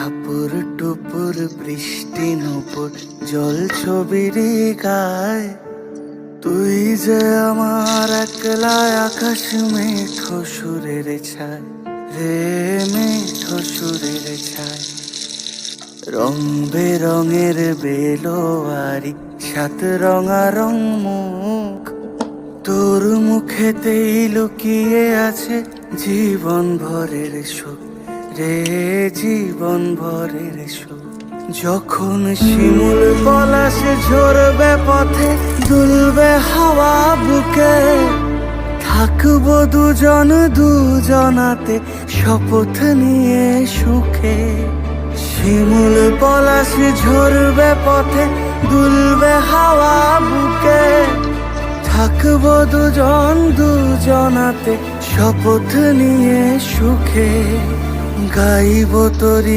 টাপুর টুপুর বৃষ্টি নুপুর জল ছবির গায়, তুই যে আমার একলা আকাশ মেঠো সুরের ছায় রে, মেঠো সুরের ছায়। রং বেরঙের বেলোয়ারি সাত রঙা মুখ, তোর মুখেতেই লুকিয়ে আছে জীবন ভরের সুখ রে, জীবন ভরের সুখ। যখন শিমুল পলাশ ঝরবে পথে, দুলবে হাওয়া বুকে, থাকবো দুজন দুজনাতে শপথ নিয়ে সুখে। শিমুল পলাশ ঝরবে পথে, দুলবে হাওয়া বুকে, থাকবো দুজন দুজনাতে শপথ নিয়ে সুখে। গাইব তোরি